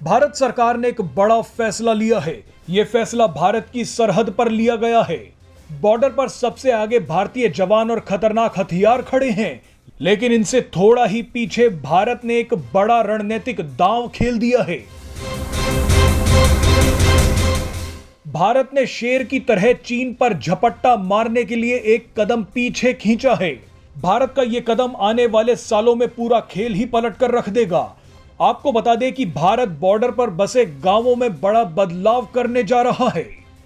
भारत सरकार ने एक बड़ा फैसला लिया है। यह फैसला भारत की सरहद पर लिया गया है। बॉर्डर पर सबसे आगे भारतीय जवान और खतरनाक हथियार खड़े हैं, लेकिन इनसे थोड़ा ही पीछे भारत ने एक बड़ा रणनीतिक दांव खेल दिया है। भारत ने शेर की तरह चीन पर झपट्टा मारने के लिए एक कदम पीछे खींचा है। भारत का यह कदम आने वाले सालों में पूरा खेल ही पलट कर रख देगा। आपको बता दें कि भारत बॉर्डर पर बसे गांवों में बड़ा बदलाव करने जा रहा है।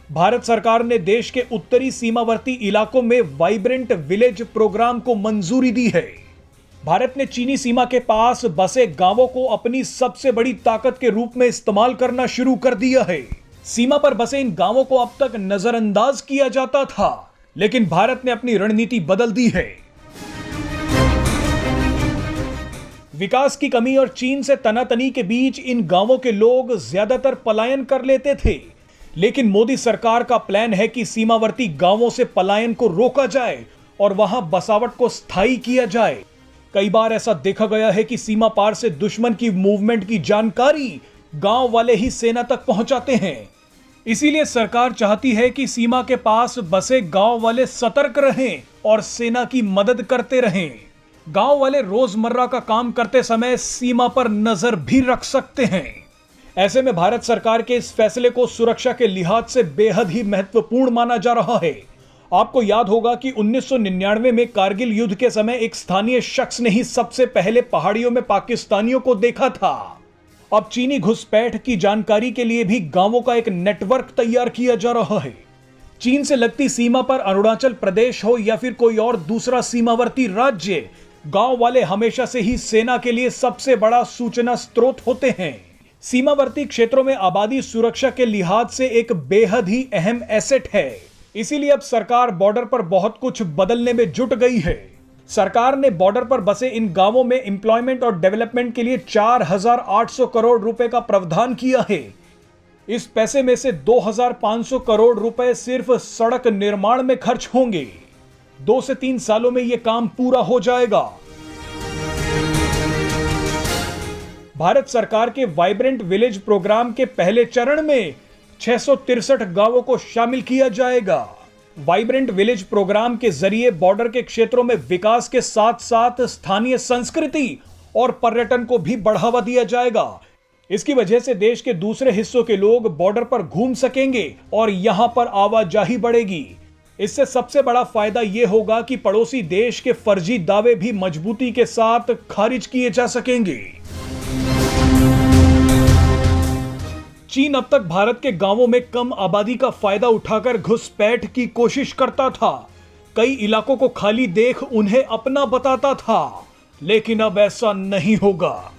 भारत सरकार ने देश के उत्तरी सीमावर्ती इलाकों में वाइब्रेंट विलेज प्रोग्राम को मंजूरी दी है। भारत ने चीनी सीमा के पास बसे गांवों को अपनी सबसे बड़ी ताकत के रूप में इस्तेमाल करना शुरू कर दिया है। सीमा पर बसे इन गांवों को अब तक नजरअंदाज किया जाता था, लेकिन भारत ने अपनी रणनीति बदल दी है। विकास की कमी और चीन से तनातनी के बीच इन गांवों के लोग ज्यादातर पलायन कर लेते थे, लेकिन मोदी सरकार का प्लान है कि सीमावर्ती गांवों से पलायन को रोका जाए और वहां बसावट को स्थायी किया जाए। कई बार ऐसा देखा गया है कि सीमा पार से दुश्मन की मूवमेंट की जानकारी गांव वाले ही सेना तक पहुंचाते हैं। इसीलिए सरकार चाहती है कि सीमा के पास बसे गांव वाले सतर्क रहें और सेना की मदद करते रहें। गांव वाले रोजमर्रा का काम करते समय सीमा पर नजर भी रख सकते हैं। ऐसे में भारत सरकार के इस फैसले को सुरक्षा के लिहाज से बेहद ही महत्वपूर्ण माना जा रहा है। आपको याद होगा कि 1999 में कारगिल युद्ध के समय एक स्थानीय शख्स ने ही सबसे पहले पहाड़ियों में पाकिस्तानियों को देखा था। अब चीनी घुसपैठ की जानकारी के लिए भी गांवों का एक नेटवर्क तैयार किया जा रहा है। चीन से लगती सीमा पर अरुणाचल प्रदेश हो या फिर कोई और दूसरा सीमावर्ती राज्य, गांव वाले हमेशा से ही सेना के लिए सबसे बड़ा सूचना स्रोत होते हैं। सीमावर्ती क्षेत्रों में आबादी सुरक्षा के लिहाज से एक बेहद ही अहम एसेट है। इसीलिए अब सरकार बॉर्डर पर बहुत कुछ बदलने में जुट गई है। सरकार ने बॉर्डर पर बसे इन गांवों में एम्प्लॉयमेंट और डेवलपमेंट के लिए 4800 करोड़ रुपए का प्रावधान किया है। इस पैसे में से 2500 करोड़ रुपए सिर्फ सड़क निर्माण में खर्च होंगे। 2 से 3 सालों में यह काम पूरा हो जाएगा। भारत सरकार के वाइब्रेंट विलेज प्रोग्राम के पहले चरण में 663 गांवों को शामिल किया जाएगा। वाइब्रेंट विलेज प्रोग्राम के जरिए बॉर्डर के क्षेत्रों में विकास के साथ साथ स्थानीय संस्कृति और पर्यटन को भी बढ़ावा दिया जाएगा। इसकी वजह से देश के दूसरे हिस्सों के लोग बॉर्डर पर घूम सकेंगे और यहां पर आवाजाही बढ़ेगी। इससे सबसे बड़ा फायदा यह होगा कि पड़ोसी देश के फर्जी दावे भी मजबूती के साथ खारिज किए जा सकेंगे। चीन अब तक भारत के गांवों में कम आबादी का फायदा उठाकर घुसपैठ की कोशिश करता था। कई इलाकों को खाली देख उन्हें अपना बताता था, लेकिन अब ऐसा नहीं होगा।